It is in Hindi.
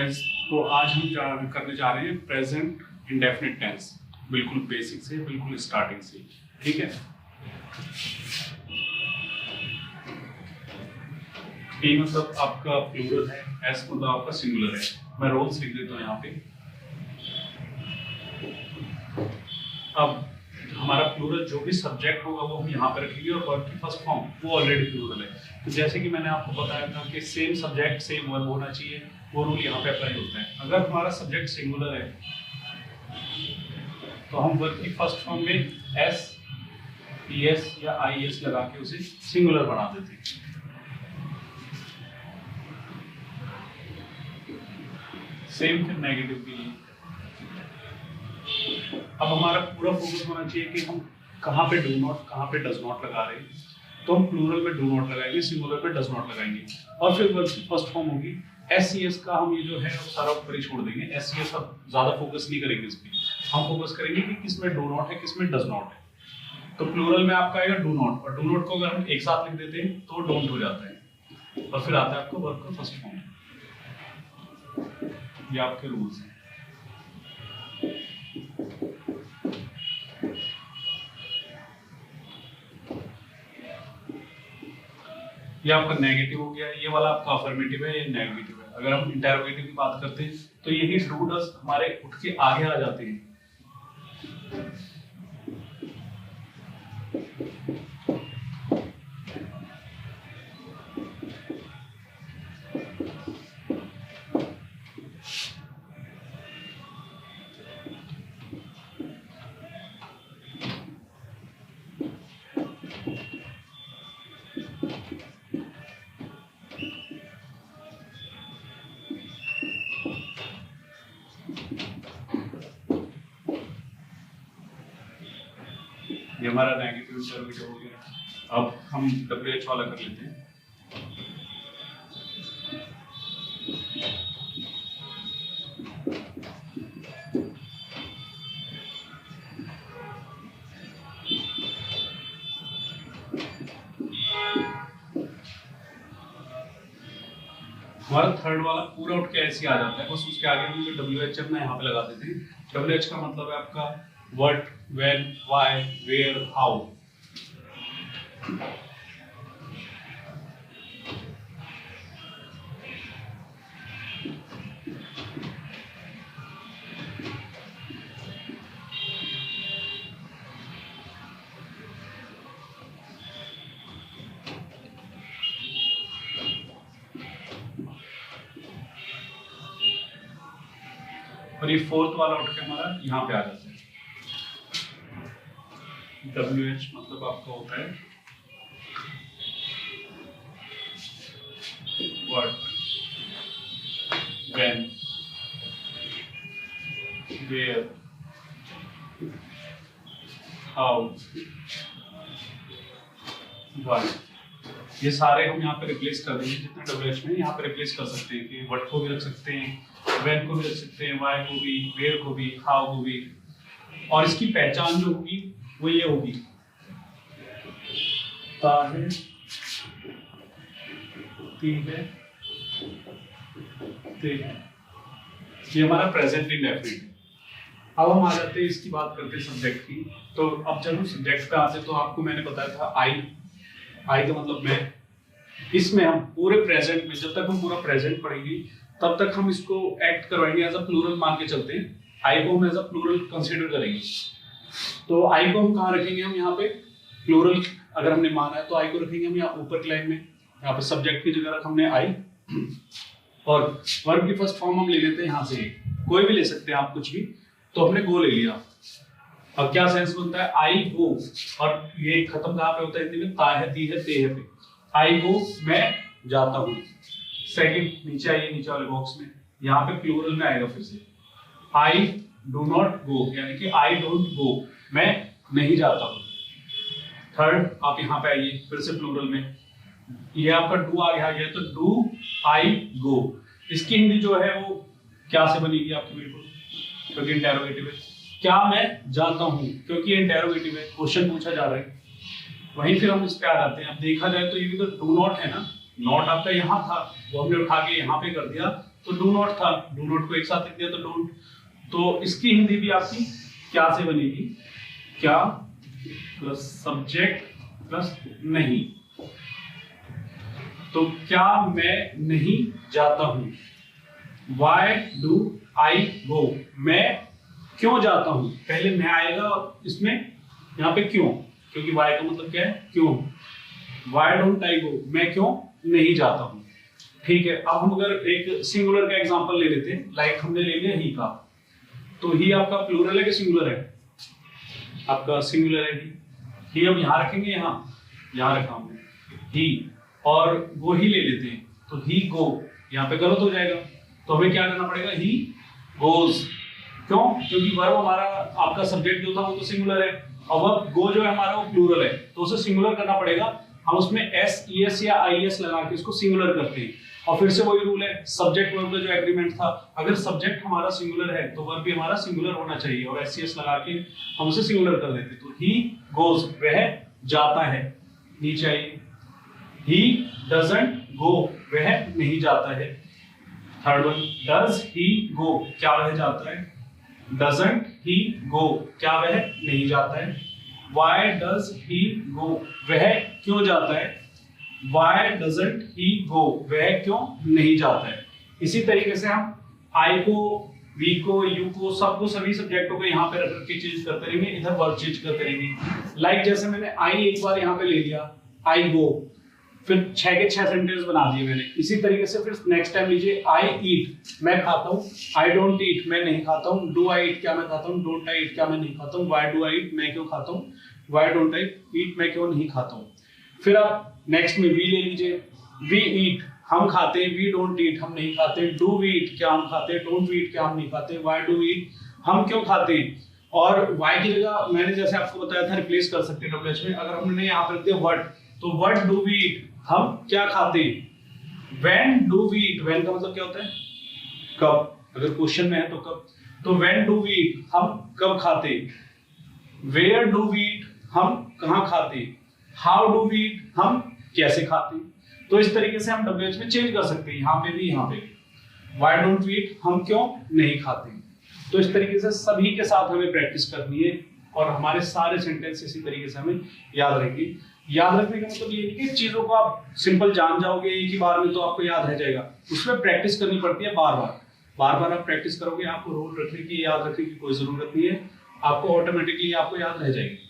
तो आज हम करने जा रहे हैं प्रेजेंट इंडेफिनिट टेंस, बिल्कुल बेसिक से, बिल्कुल स्टार्टिंग से। ठीक है, पी मतलब आपका प्लूरल है, एस मतलब आपका सिंगुलर है। मैं रोल्स लिख देता हूँ यहाँ पे। अब हमारा प्लूरल जो भी सब्जेक्ट होगा वो हम यहाँ पे रखेंगे और वर्ब की फर्स्ट फॉर्म वो ऑलरेडी प्लूरल है। तो जैसे कि मैंने आपको बताया था कि सेम सब्जेक्ट सेम वर्ब होना चाहिए, वो रूल यहाँ पे अप्लाई होता है। अगर हमारा सब्जेक्ट सिंगुलर है तो हम वर्ब की फर्स्ट फॉर्म में एस, ईएस या आईएस लगा के उसे सिंगुलर बना देते हैं। सेम फिर नेगेटिव के लिए। अब हमारा पूरा फोकस होना चाहिए कि हम कहाँ पे डू नॉट, कहाँ पे डज नॉट लगा रहे हैं। तो हम प्लूरल पे डू नॉट लगाएंगे, सिंगुलर पे डज नॉट लगाएंगे, और फिर वर्ब की फर्स्ट फॉर्म होगी एस सी एस का। हम ये जो है सारा ऊपर ही छोड़ देंगे, एस सी एस का ज्यादा फोकस नहीं करेंगे इस पे। हम फोकस करेंगे कि किसमें डू नॉट है, किसमें डज नॉट है। तो प्लूरल में आपका आएगा डू नॉट, और डू नॉट को अगर हम एक साथ लिख देते हैं तो डोंट हो जाता है, और फिर आता है आपको वर्ब का फर्स्ट फॉर्म। ये आपके रूल्स हैं। ये आपका नेगेटिव हो गया, ये वाला आपका अफर्मेटिव है, ये नेगेटिव है। अगर हम इंटरोगेटिव की बात करते हैं तो यही डू डज हमारे उठ के आगे आ जाते हैं। ये हमारा नेगेटिव इंटरोगेटिव हो गया। अब हम WH वाला कर लेते हैं। हमारा थर्ड वाला पूरा उठ के ऐसे आ जाता है, बस उसके आगे हम WH अपना यहाँ पे लगा देते हैं। WH का मतलब है आपका what, when, why, where, how. और ये फोर्थ वाला उठ के हमारा यहाँ पे आ जाता है। WH मतलब आपका होता है what, when, where, how, why. ये सारे हम यहाँ पे रिप्लेस कर देंगे। जितने WH में यहाँ पे रिप्लेस कर सकते हैं कि व्हाट को भी रख सकते हैं, व्हेन को भी रख सकते हैं, व्हाई को भी, वेयर को भी, हाउ को भी। और इसकी पहचान जो होगी वो ये होगी, ताहे, तीहे, तेहे। ये हमारा प्रेजेंट इंडेफिनिट है। अब हम आ जाते हैं, इसकी बात करते हैं सब्जेक्ट की। तो अब जब हम सब्जेक्ट पे आते हैं तो आपको मैंने बताया था आई का मतलब मैं। इसमें हम पूरे प्रेजेंट में, जब तक हम पूरा प्रेजेंट पढ़ेंगे तब तक हम इसको एक्ट करवाएंगे एज अ प्लूरल मान के चलते हैं। आई को हम एज अ प्लूरल कंसीडर करेंगे। तो आई को हम कहाँ रखेंगे, हम यहाँ पे प्लूरल अगर हमने माना है तो आई को रखेंगे हम यहाँ ऊपर की लाइन में। यहाँ पे सब्जेक्ट की जगह रख हमने आई, और वर्ब की फर्स्ट फॉर्म हम ले लेते हैं यहाँ से, कोई भी ले सकते हैं आप, कुछ भी। तो हमने गो ले लिया। अब क्या सेंस बनता है, आई गो, और ये खत्म कहाँ पे होता है हिंदी में, ता है, ती है, ते है पे। आई गो मैं जाता हूँ। सेकंड नीचे आइए, नीचे वाले बॉक्स में, यहाँ पे प्लूरल में आएगा फिर से आई डू नॉट गो, यानी कि आई डोंट गो, मैं नहीं जाता हूँ। थर्ड आप यहाँ पे आइए फिर से प्लूरल में, ये आपका डू आ गया, तो डू आई गो। इसकी हिंदी जो है वो क्या से बनेगी आपकी, बिल्कुल, क्योंकि इंटेरोगेटिव है। क्या मैं जाता हूँ, क्योंकि ये इंटेरोगेटिव है, क्वेश्चन पूछा जा रहा है। वहीं फिर हम इस पे आ जाते हैं। अब देखा जाए तो ये भी तो डू नॉट है ना, नॉट आपका यहाँ था, वो हमने उठा के यहाँ पे कर दिया, तो डू नॉट था, डू नॉट को एक साथ लिख दिया तो डोंट। तो इसकी हिंदी भी आपकी क्या से बनेगी, क्या प्लस सब्जेक्ट प्लस नहीं। तो क्या मैं नहीं जाता हूं, वाई डू आई गो, मैं क्यों जाता हूं, पहले मैं आएगा और इसमें यहाँ पे क्यों, क्योंकि वाई का मतलब क्या है, क्यों। वाई डोंट आई गो, मैं क्यों नहीं जाता हूं। ठीक है, अब हम अगर एक सिंगुलर का एग्जांपल ले लेते हैं, लाइक हमने ले लिया ही का, तो ही आपका प्लूरल है कि सिंगुलर है, आपका सिंगुलर है ही हम यहाँ रखेंगे, यहाँ रखा हमने ही, और गो ही ले लेते हैं, तो ही गो यहाँ पे गलत हो जाएगा, तो हमें क्या करना पड़ेगा, ही गोज। क्यों, क्योंकि वर्ब हमारा आपका सब्जेक्ट जो था वो तो सिंगुलर है, और वर्ब गो जो है हमारा वो प्लूरल है, तो उसे सिंगुलर करना पड़ेगा। हम उसमें एस ई एस या आई एस लगा के इसको सिंगुलर करते हैं, और फिर से वही रूल है, सब्जेक्ट वर्ब का जो एग्रीमेंट था, अगर सब्जेक्ट हमारा सिंगुलर है तो वर्ब भी हमारा सिंगुलर होना चाहिए, और एस सी एस लगा के हम उसे सिंगुलर कर देते। तो ही गोज, वह जाता है, नीचे आइए, ही डजंट गो, वह नहीं जाता है। थर्ड वन, डज ही गो, क्या वह जाता है, डजंट ही गो, क्या वह नहीं जाता है। Why does he go, वह क्यों जाता है। Why doesn't he go, वह क्यों नहीं जाता है। इसी तरीके से हम I को, V को, U को, सबको, सभी सब्जेक्टों को यहाँ पे रख के चेंज करते रहेंगे, इधर वर्ड चेंज करते रहेंगे। लाइक जैसे मैंने I एक बार यहाँ पे ले लिया, I go, फिर 6 के 6 सेंटेंस बना दिए मैंने। इसी तरीके से फिर नेक्स्ट टाइम लीजिए, I eat, मैं खाता हूँ, I don't eat, मैं नहीं खाता हूँ, do I eat, क्या मैं खाता हूँ, don't I eat, क्या मैं नहीं खाता हूँ, why do I eat, मैं क्यों खाता हूँ, why don't I eat, मैं क्यों नहीं खाता हूँ। फिर आप नेक्स्ट में we ले लीजिए, we eat, हम खाते हैं, we don't eat, हम नहीं खाते, do we eat, क्या हम खाते हैं, don't we eat, क्या हम नहीं खाते, why do we eat, हम क्यों खाते हैं। और why की जगह मैंने जैसे आपको बताया था रिप्लेस कर सकते हैं WH में, अगर हमने यहाँ पर रख दिया what, तो what do we eat, हम क्या खाते हैं। when do we eat, when का मतलब क्या होता है, कब, अगर क्वेश्चन में है तो कब, तो when do we eat, हम कब खाते हैं। where do we eat, हम कहाँ खाते हैं। how do we eat, हम कैसे खाते हैं। तो इस तरीके से हम WH में चेंज कर सकते हैं, यहाँ पे भी, यहाँ पे भी। why don't we eat, हम क्यों नहीं खाते। तो इस तरीके से सभी के साथ हमें प्रैक्टिस करनी है, और हमारे सारे सेंटेंस इसी तरीके से हमें याद रहेंगे। याद रखने का मतलब ये नहीं कि चीजों को आप सिंपल जान जाओगे एक ही बार में तो आपको याद रह जाएगा, उसमें प्रैक्टिस करनी पड़ती है बार बार आप प्रैक्टिस करोगे, आपको रूल रखने की, याद रखने की कोई जरूरत नहीं है, आपको ऑटोमेटिकली आपको याद रह जाएगी।